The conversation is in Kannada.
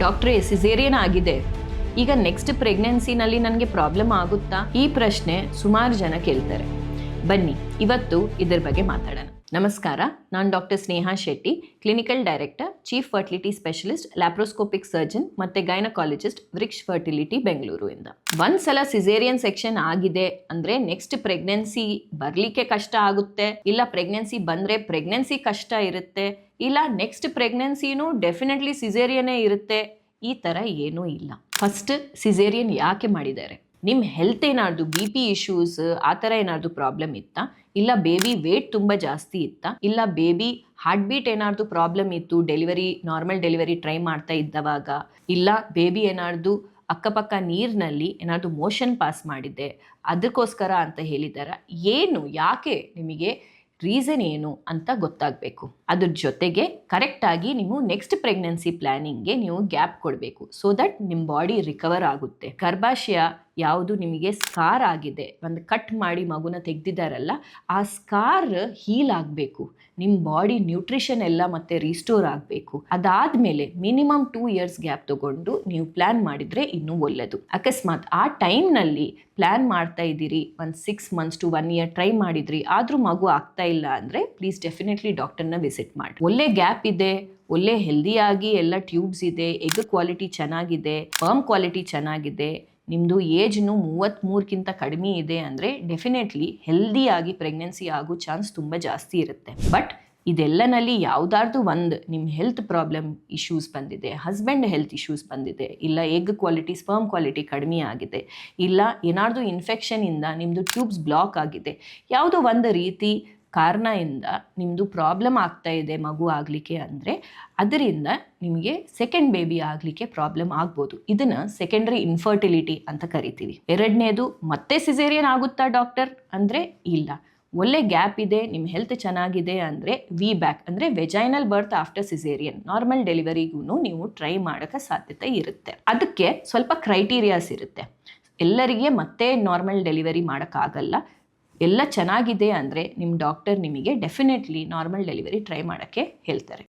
ಡಾಕ್ಟ್ರೇ ಸಿಸೇರಿಯನ್ ಆಗಿದೆ, ಈಗ ನೆಕ್ಸ್ಟ್ ಪ್ರೆಗ್ನೆನ್ಸಿನಲ್ಲಿ ನನಗೆ ಪ್ರಾಬ್ಲಮ್ ಆಗುತ್ತಾ? ಈ ಪ್ರಶ್ನೆ ಸುಮಾರು ಜನ ಕೇಳ್ತಾರೆ. ಬನ್ನಿ ಇವತ್ತು ಇದರ ಬಗ್ಗೆ ಮಾತಾಡೋಣ. ನಮಸ್ಕಾರ, ನಾನು doctor Sneha Shetty, clinical director, chief fertility specialist, laparoscopic surgeon ಮತ್ತು ಗೈನಕಾಲಜಿಸ್ಟ್, ವೃಕ್ಷ್ ಫರ್ಟಿಲಿಟಿ ಬೆಂಗಳೂರು ಇಂದ. ಒಂದ್ಸಲ ಸಿಸೇರಿಯನ್ ಸೆಕ್ಷನ್ ಆಗಿದೆ ಅಂದರೆ ನೆಕ್ಸ್ಟ್ ಪ್ರೆಗ್ನೆನ್ಸಿ ಬರಲಿಕ್ಕೆ ಕಷ್ಟ ಆಗುತ್ತೆ, ಇಲ್ಲ ಪ್ರೆಗ್ನೆನ್ಸಿ ಬಂದರೆ ಪ್ರೆಗ್ನೆನ್ಸಿ ಕಷ್ಟ ಇರುತ್ತೆ, ಇಲ್ಲ ನೆಕ್ಸ್ಟ್ ಪ್ರೆಗ್ನೆನ್ಸಿನೂ ಡೆಫಿನೆಟ್ಲಿ ಸಿಸೇರಿಯನ್ನೇ ಇರುತ್ತೆ. ಈ ಥರ ಏನೂ ಇಲ್ಲ. ಫಸ್ಟ್ ಸಿಸೇರಿಯನ್ ಯಾಕೆ ಮಾಡಿದ್ದಾರೆ? ನಿಮ್ಮ ಹೆಲ್ತ್ ಏನಾದ್ರು BP ಇಶ್ಯೂಸ್ ಆ ಥರ ಏನಾದ್ರು ಪ್ರಾಬ್ಲಮ್ ಇತ್ತಾ? ಇಲ್ಲ ಬೇಬಿ ವೇಟ್ ತುಂಬ ಜಾಸ್ತಿ ಇತ್ತಾ? ಇಲ್ಲ ಬೇಬಿ ಹಾರ್ಟ್ ಬೀಟ್ ಏನಾದ್ರು ಪ್ರಾಬ್ಲಮ್ ಇತ್ತು ನಾರ್ಮಲ್ ಡೆಲಿವರಿ ಟ್ರೈ ಮಾಡ್ತಾ ಇದ್ದವಾಗ? ಇಲ್ಲ ಬೇಬಿ ಏನಾದ್ರು ಅಕ್ಕಪಕ್ಕ ನೀರಿನಲ್ಲಿ ಏನಾದ್ರು ಮೋಷನ್ ಪಾಸ್ ಮಾಡಿದ್ದೆ ಅದಕ್ಕೋಸ್ಕರ ಅಂತ ಹೇಳಿದಾರ? ಏನು, ಯಾಕೆ, ನಿಮಗೆ ರೀಸನ್ ಏನು ಅಂತ ಗೊತ್ತಾಗಬೇಕು. ಅದ್ರ ಜೊತೆಗೆ ಕರೆಕ್ಟಾಗಿ ನೀವು ನೆಕ್ಸ್ಟ್ ಪ್ರೆಗ್ನೆನ್ಸಿ ಪ್ಲ್ಯಾನಿಂಗ್ಗೆ ನೀವು ಗ್ಯಾಪ್ ಕೊಡಬೇಕು, ಸೊ ದಟ್ ನಿಮ್ಮ ಬಾಡಿ ರಿಕವರ್ ಆಗುತ್ತೆ. ಗರ್ಭಾಶಯ ಯಾವುದು ನಿಮಗೆ ಸ್ಕಾರ್ ಆಗಿದೆ, ಒಂದು ಕಟ್ ಮಾಡಿ ಮಗುನ ತೆಗೆದಿದ್ದಾರಲ್ಲ, ಆ ಸ್ಕಾರ್ ಹೀಲ್ ಆಗಬೇಕು, ನಿಮ್ಮ ಬಾಡಿ ನ್ಯೂಟ್ರಿಷನ್ ಎಲ್ಲ ಮತ್ತೆ ರೀಸ್ಟೋರ್ ಆಗಬೇಕು. ಅದಾದಮೇಲೆ ಮಿನಿಮಮ್ 2 years ಗ್ಯಾಪ್ ತಗೊಂಡು ನೀವು ಪ್ಲ್ಯಾನ್ ಮಾಡಿದರೆ ಇನ್ನೂ ಒಳ್ಳೆಯದು. ಅಕಸ್ಮಾತ್ ಆ ಟೈಮ್ನಲ್ಲಿ ಪ್ಲ್ಯಾನ್ ಮಾಡ್ತಾ ಇದ್ದೀರಿ, ಒಂದು 6 months to 1 year ಟ್ರೈ ಮಾಡಿದ್ರಿ, ಆದರೂ ಮಗು ಆಗ್ತಾ ಇಲ್ಲ ಅಂದರೆ ಪ್ಲೀಸ್ ಡೆಫಿನೆಟ್ಲಿ ಡಾಕ್ಟರ್ನ ವಿಸಿಟ್ ಮಾಡಿ. ಒಳ್ಳೆ ಗ್ಯಾಪ್ ಇದೆ, ಒಳ್ಳೆ ಹೆಲ್ದಿಯಾಗಿ ಎಲ್ಲ ಟ್ಯೂಬ್ಸ್ ಇದೆ, ಎಗ್ ಕ್ವಾಲಿಟಿ ಚೆನ್ನಾಗಿದೆ, ಸ್ಪರ್ಮ್ ಕ್ವಾಲಿಟಿ ಚೆನ್ನಾಗಿದೆ, ನಿಮ್ಮದು ಏಜ್ನು 33ಕ್ಕಿಂತ ಕಡಿಮೆ ಇದೆ ಅಂದರೆ ಡೆಫಿನೆಟ್ಲಿ ಹೆಲ್ದಿಯಾಗಿ ಪ್ರೆಗ್ನೆನ್ಸಿ ಆಗೋ ಚಾನ್ಸ್ ತುಂಬ ಜಾಸ್ತಿ ಇರುತ್ತೆ. ಬಟ್ ಇದೆಲ್ಲನಲ್ಲಿ ಯಾವುದಾದ್ರೂ ಒಂದು ನಿಮ್ಮ ಹೆಲ್ತ್ ಪ್ರಾಬ್ಲಮ್ ಇಶ್ಯೂಸ್ ಬಂದಿದೆ, ಹಸ್ಬೆಂಡ್ ಹೆಲ್ತ್ ಇಶ್ಯೂಸ್ ಬಂದಿದೆ, ಇಲ್ಲ ಎಗ್ ಕ್ವಾಲಿಟಿ ಸ್ಪರ್ಮ್ ಕ್ವಾಲಿಟಿ ಕಡಿಮೆ ಆಗಿದೆ, ಇಲ್ಲ ಏನಾದರೂ ಇನ್ಫೆಕ್ಷನಿಂದ ನಿಮ್ಮದು ಟ್ಯೂಬ್ಸ್ ಬ್ಲಾಕ್ ಆಗಿದೆ, ಯಾವುದೋ ಒಂದು ರೀತಿ ಕಾರಣದಿಂದ ನಿಮ್ಮದು ಪ್ರಾಬ್ಲಮ್ ಆಗ್ತಾ ಇದೆ ಮಗು ಆಗಲಿಕ್ಕೆ ಅಂದರೆ ಅದರಿಂದ ನಿಮಗೆ ಸೆಕೆಂಡ್ ಬೇಬಿ ಆಗಲಿಕ್ಕೆ ಪ್ರಾಬ್ಲಮ್ ಆಗ್ಬೋದು. ಇದನ್ನು ಸೆಕೆಂಡ್ರಿ ಇನ್ಫರ್ಟಿಲಿಟಿ ಅಂತ ಕರಿತೀವಿ. ಎರಡನೇದು, ಮತ್ತೆ ಸಿಸೇರಿಯನ್ ಆಗುತ್ತಾ ಡಾಕ್ಟರ್ ಅಂದರೆ ಇಲ್ಲ. ಒಳ್ಳೆ ಗ್ಯಾಪ್ ಇದೆ, ನಿಮ್ಮ ಹೆಲ್ತ್ ಚೆನ್ನಾಗಿದೆ ಅಂದರೆ VBAC ಅಂದರೆ ವೆಜೈನಲ್ ಬರ್ತ್ ಆಫ್ಟರ್ ಸಿಸೇರಿಯನ್, ನಾರ್ಮಲ್ ಡೆಲಿವರಿಗೂ ನೀವು ಟ್ರೈ ಮಾಡೋಕ್ಕೆ ಸಾಧ್ಯತೆ ಇರುತ್ತೆ. ಅದಕ್ಕೆ ಸ್ವಲ್ಪ ಕ್ರೈಟೀರಿಯಾಸ್ ಇರುತ್ತೆ. ಎಲ್ಲರಿಗೆ ಮತ್ತೆ ನಾರ್ಮಲ್ ಡೆಲಿವರಿ ಮಾಡೋಕ್ಕಾಗಲ್ಲ. ಎಲ್ಲ ಚೆನ್ನಾಗಿದೆ ಅಂದರೆ ನಿಮ್ಮ ಡಾಕ್ಟರ್ ನಿಮಗೆ ಡೆಫಿನೆಟ್ಲಿ ನಾರ್ಮಲ್ ಡೆಲಿವರಿ ಟ್ರೈ ಮಾಡೋಕ್ಕೆ ಹೇಳ್ತಾರೆ.